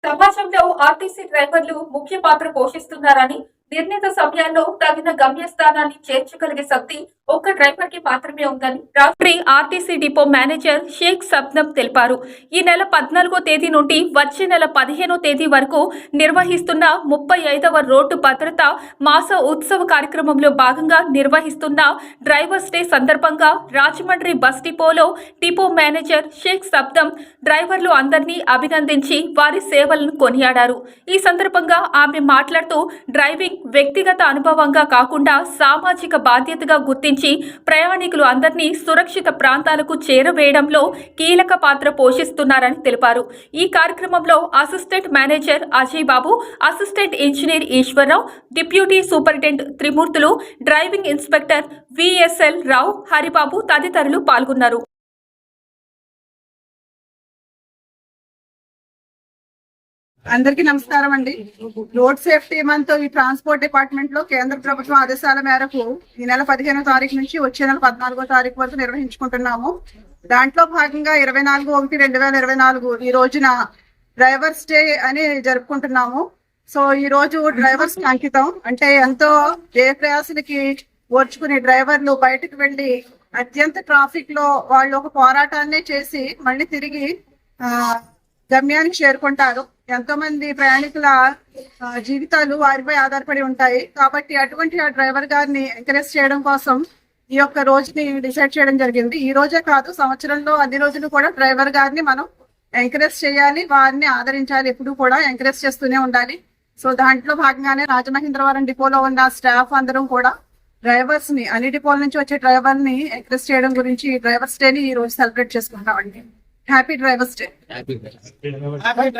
సమాజంలో ఆర్టీసీ డ్రైవర్లు ముఖ్య పాత్ర పోషిస్తున్నారని, నిర్ణీత సమయాల్లో తగిన గమ్యస్థానాన్ని చేర్చగలిగే శక్తి ఒక్క డ్రైవర్ కి మాత్రమే ఉందని రాష్ట్ర ఆర్టీసీ డిపో మేనేజర్ షేక్ సబ్నం తెలిపారు. ఈ నెల 14వ తేదీ నుండి వచ్చే నెల 15వ తేదీ వరకు నిర్వహిస్తున్న 35వ రోడ్డు భద్రత మాస ఉత్సవ కార్యక్రమంలో భాగంగా నిర్వహిస్తున్న డ్రైవర్స్ డే సందర్భంగా రాజమండ్రి బస్ డిపోలో డిపో మేనేజర్ షేక్ సబ్నం డ్రైవర్లు అందరినీ అభినందించి వారి సేవలను కొనియాడారు. ఈ సందర్భంగా ఆమె మాట్లాడుతూ డ్రైవింగ్ వ్యక్తిగత అనుభవంగా కాకుండా సామాజిక బాధ్యతగా గుర్తించి ప్రయాణికులు అందరినీ సురక్షిత ప్రాంతాలకు చేరవేయడంలో కీలక పాత్ర పోషిస్తున్నారని తెలిపారు. ఈ కార్యక్రమంలో assistant manager Ajay Babu, assistant engineer Eswararao, deputy superintendent Trimurthulu, driving inspector VSL Rao, Haribabu తదితరులు పాల్గొన్నారు. అందరికీ నమస్కారం అండి. రోడ్ సేఫ్టీ మంత్ ఈ ట్రాన్స్పోర్ట్ డిపార్ట్మెంట్ లో కేంద్ర ప్రభుత్వం ఆదేశాల మేరకు ఈ నెల 15వ తారీఖు నుంచి వచ్చే నెల 14వ తారీఖు వరకు నిర్వహించుకుంటున్నాము. దాంట్లో భాగంగా 24/1/2024 ఈ రోజున డ్రైవర్స్ డే అని జరుపుకుంటున్నాము. సో ఈ రోజు డ్రైవర్స్ కి అంకితం. అంటే ఎంతో ప్రయాసలకి ఓర్చుకుని డ్రైవర్లు బయటకు వెళ్లి అత్యంత ట్రాఫిక్ లో వాళ్ళు ఒక పోరాటాన్ని చేసి మళ్ళీ తిరిగి గమ్యానికి చేరుకుంటారు. ఎంతో మంది ప్రయాణికుల జీవితాలు వారిపై ఆధారపడి ఉంటాయి. కాబట్టి అటువంటి ఆ డ్రైవర్ గారిని ఎంకరేజ్ చేయడం కోసం ఈ యొక్క రోజుని డిసైడ్ చేయడం జరిగింది. ఈ రోజే కాదు, సంవత్సరంలో అన్ని రోజులు కూడా డ్రైవర్ గారిని మనం ఎంకరేజ్ చేయాలి, వారిని ఆదరించాలి, ఎప్పుడు కూడా ఎంకరేజ్ చేస్తూనే ఉండాలి. సో దాంట్లో భాగంగానే రాజమహేంద్రవరం డిపోలో ఉన్న స్టాఫ్ అందరం కూడా డ్రైవర్స్ ని, అన్ని డిపోల నుంచి వచ్చే డ్రైవర్ ని ఎంకరేజ్ చేయడం గురించి డ్రైవర్స్ డే ని ఈ రోజు సెలబ్రేట్ చేసుకుంటామండి. Happy drivers day.